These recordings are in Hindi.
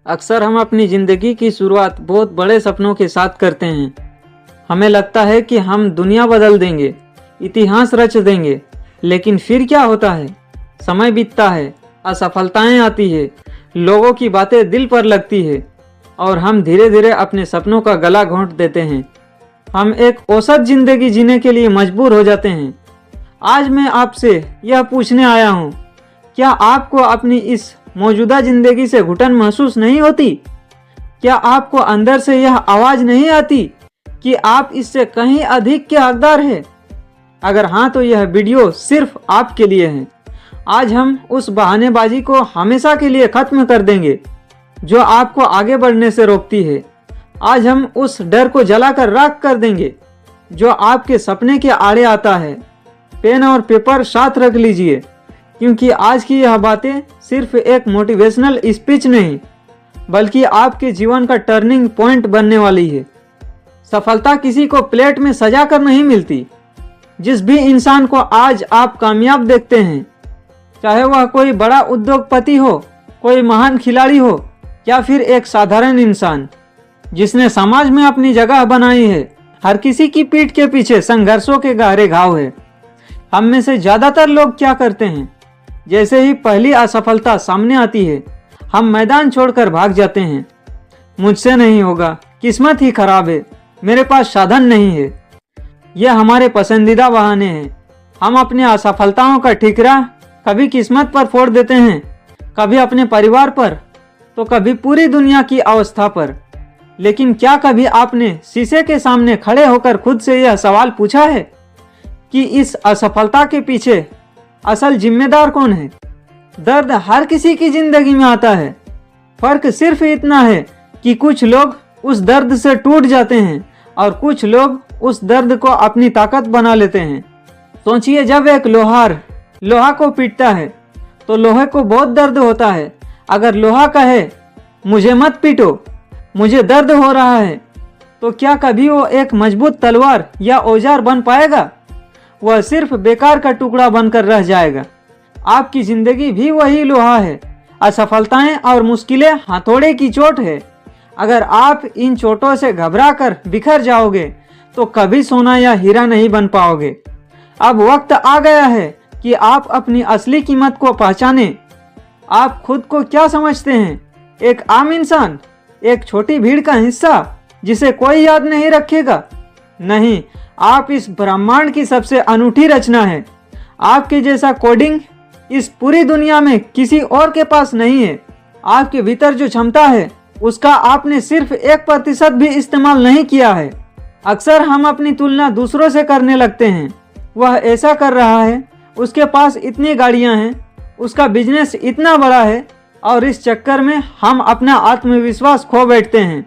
अक्सर हम अपनी ज़िंदगी की शुरुआत बहुत बड़े सपनों के साथ करते हैं। हमें लगता है कि हम दुनिया बदल देंगे, इतिहास रच देंगे, लेकिन फिर क्या होता है? समय बीतता है, असफलताएं आती है, लोगों की बातें दिल पर लगती है और हम धीरे धीरे अपने सपनों का गला घोंट देते हैं। हम एक औसत जिंदगी जीने के लिए मजबूर हो जाते हैं। आज मैं आपसे यह पूछने आया हूँ, क्या आपको अपनी इस मौजूदा जिंदगी से घुटन महसूस नहीं होती? क्या आपको अंदर से यह आवाज़ नहीं आती कि आप इससे कहीं अधिक के हकदार हैं? अगर हाँ, तो यह वीडियो सिर्फ आपके लिए है। आज हम उस बहानेबाजी को हमेशा के लिए ख़त्म कर देंगे जो आपको आगे बढ़ने से रोकती है। आज हम उस डर को जलाकर राख कर देंगे जो आपके सपने के आड़े आता है। पेन और पेपर साथ रख लीजिए, क्योंकि आज की यह बातें सिर्फ एक मोटिवेशनल स्पीच नहीं, बल्कि आपके जीवन का टर्निंग पॉइंट बनने वाली है। सफलता किसी को प्लेट में सजा कर नहीं मिलती। जिस भी इंसान को आज आप कामयाब देखते हैं, चाहे वह कोई बड़ा उद्योगपति हो, कोई महान खिलाड़ी हो या फिर एक साधारण इंसान जिसने समाज में अपनी जगह बनाई है, हर किसी की पीठ के पीछे संघर्षों के गहरे घाव है। हम में से ज़्यादातर लोग क्या करते हैं? जैसे ही पहली असफलता सामने आती है, हम मैदान छोड़कर भाग जाते हैं। मुझसे नहीं होगा, किस्मत ही खराब है, मेरे पास साधन नहीं है। ये हमारे पसंदीदा बहाने हैं। हम अपनी असफलताओं का ठिकरा कभी किस्मत पर फोड़ देते हैं, कभी अपने परिवार पर, तो कभी पूरी दुनिया की अवस्था पर। लेकिन क्या कभी आपने शीशे के सामने खड़े होकर खुद से यह सवाल पूछा है कि इस असफलता के पीछे असल जिम्मेदार कौन है? दर्द हर किसी की जिंदगी में आता है। फर्क सिर्फ इतना है कि कुछ लोग उस दर्द से टूट जाते हैं और कुछ लोग उस दर्द को अपनी ताकत बना लेते हैं। सोचिए, जब एक लोहार लोहा को पीटता है तो लोहे को बहुत दर्द होता है। अगर लोहा कहे मुझे मत पीटो, मुझे दर्द हो रहा है, तो क्या कभी वो एक मजबूत तलवार या औजार बन पाएगा? वह सिर्फ बेकार का टुकड़ा बनकर रह जाएगा। आपकी जिंदगी भी वही लोहा है। असफलताएं और मुश्किलें हथौड़े की चोट है। अगर आप इन चोटों से घबरा कर बिखर जाओगे तो कभी सोना या हीरा नहीं बन पाओगे। अब वक्त आ गया है कि आप अपनी असली कीमत को पहचानें। आप खुद को क्या समझते हैं? एक आम इंसान, एक छोटी भीड़ का हिस्सा जिसे कोई याद नहीं रखेगा? नहीं, आप इस ब्रह्मांड की सबसे अनूठी रचना है। आपके जैसा कोडिंग इस पूरी दुनिया में किसी और के पास नहीं है। आपके भीतर जो क्षमता है, उसका आपने सिर्फ 1% भी इस्तेमाल नहीं किया है। अक्सर हम अपनी तुलना दूसरों से करने लगते हैं। वह ऐसा कर रहा है, उसके पास इतनी गाड़ियां हैं, उसका बिजनेस इतना बड़ा है, और इस चक्कर में हम अपना आत्मविश्वास खो बैठते हैं।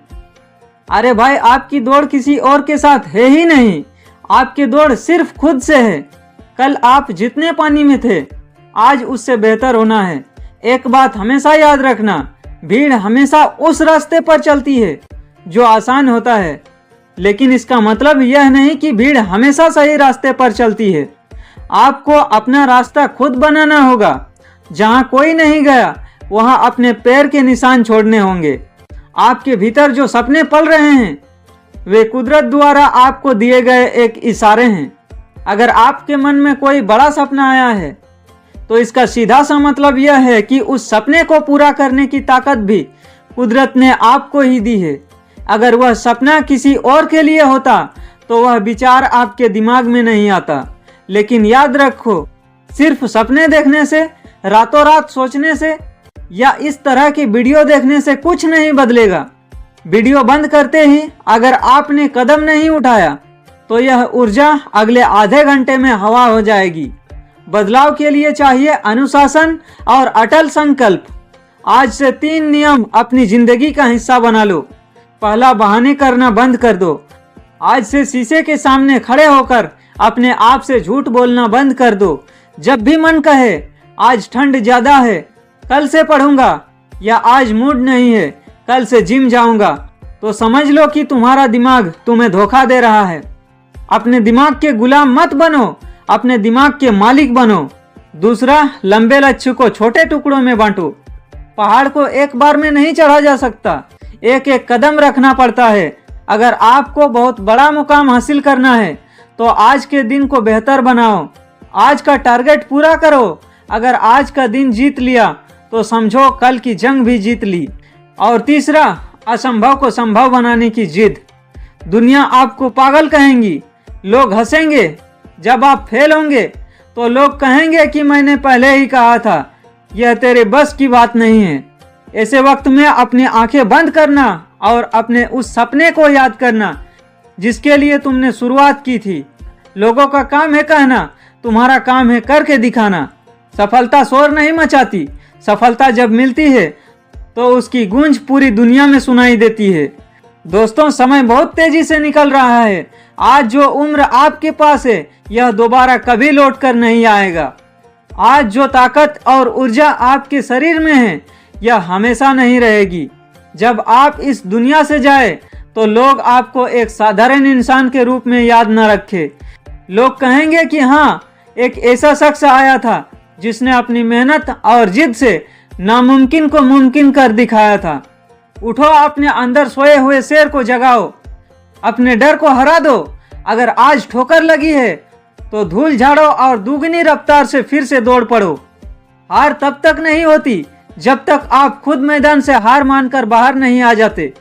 अरे भाई, आपकी दौड़ किसी और के साथ है ही नहीं। आपकी दौड़ सिर्फ खुद से है। कल आप जितने पानी में थे, आज उससे बेहतर होना है। एक बात हमेशा याद रखना, भीड़ हमेशा उस रास्ते पर चलती है जो आसान होता है, लेकिन इसका मतलब यह नहीं कि भीड़ हमेशा सही रास्ते पर चलती है। आपको अपना रास्ता खुद बनाना होगा। जहाँ कोई नहीं गया, वहाँ अपने पैर के निशान छोड़ने होंगे। आपके भीतर जो सपने पल रहे हैं, वे कुदरत द्वारा आपको दिए गए एक इशारे हैं। अगर आपके मन में कोई बड़ा सपना आया है, तो इसका सीधा सा मतलब यह है कि उस सपने को पूरा करने की ताकत भी कुदरत ने आपको ही दी है। अगर वह सपना किसी और के लिए होता तो वह विचार आपके दिमाग में नहीं आता। लेकिन याद रखो, सिर्फ सपने देखने से, रातों रात सोचने से या इस तरह की वीडियो देखने से कुछ नहीं बदलेगा। वीडियो बंद करते ही अगर आपने कदम नहीं उठाया, तो यह ऊर्जा अगले आधे घंटे में हवा हो जाएगी। बदलाव के लिए चाहिए अनुशासन और अटल संकल्प। आज से 3 नियम अपनी जिंदगी का हिस्सा बना लो। पहला, बहाने करना बंद कर दो। आज से शीशे के सामने खड़े होकर अपने आप से झूठ बोलना बंद कर दो। जब भी मन कहे आज ठंड ज्यादा है, कल से पढ़ूंगा, या आज मूड नहीं है, कल से जिम जाऊंगा, तो समझ लो कि तुम्हारा दिमाग तुम्हें धोखा दे रहा है। अपने दिमाग के गुलाम मत बनो, अपने दिमाग के मालिक बनो। दूसरा, लंबे लक्ष्य को छोटे टुकड़ों में बांटो। पहाड़ को एक बार में नहीं चढ़ा जा सकता, एक एक कदम रखना पड़ता है। अगर आपको बहुत बड़ा मुकाम हासिल करना है तो आज के दिन को बेहतर बनाओ, आज का टारगेट पूरा करो। अगर आज का दिन जीत लिया तो समझो कल की जंग भी जीत ली। और तीसरा, असंभव को संभव बनाने की जिद। दुनिया आपको पागल कहेंगी, लोग हंसेंगे। जब आप फेल होंगे तो लोग कहेंगे कि मैंने पहले ही कहा था, यह तेरे बस की बात नहीं है। ऐसे वक्त में अपनी आंखें बंद करना और अपने उस सपने को याद करना जिसके लिए तुमने शुरुआत की थी। लोगों का काम है कहना, तुम्हारा काम है करके दिखाना। सफलता शोर नहीं मचाती, सफलता जब मिलती है तो उसकी गूंज पूरी दुनिया में सुनाई देती है। दोस्तों, समय बहुत तेजी से निकल रहा है। आज जो उम्र आपके पास है यह दोबारा कभी लौट कर नहीं आएगा। आज जो ताकत और ऊर्जा आपके शरीर में है यह हमेशा नहीं रहेगी। जब आप इस दुनिया से जाए तो लोग आपको एक साधारण इंसान के रूप में याद न रखें। लोग कहेंगे कि हाँ, एक ऐसा शख्स आया था जिसने अपनी मेहनत और जिद से नामुमकिन को मुमकिन कर दिखाया था। उठो, अपने अंदर सोए हुए शेर को जगाओ, अपने डर को हरा दो। अगर आज ठोकर लगी है तो धूल झाड़ो और दुगनी रफ्तार से फिर से दौड़ पड़ो। हार तब तक नहीं होती जब तक आप खुद मैदान से हार मानकर बाहर नहीं आ जाते।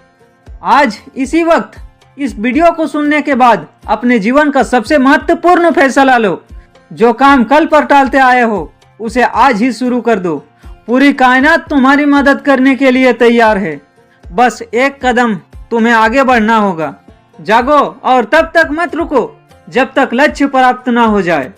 आज इसी वक्त इस वीडियो को सुनने के बाद अपने जीवन का सबसे महत्वपूर्ण फैसला लो। जो काम कल पर टालते आए हो उसे आज ही शुरू कर दो। पूरी कायनात तुम्हारी मदद करने के लिए तैयार है। बस एक कदम तुम्हें आगे बढ़ना होगा। जागो और तब तक मत रुको जब तक लक्ष्य प्राप्त ना हो जाए।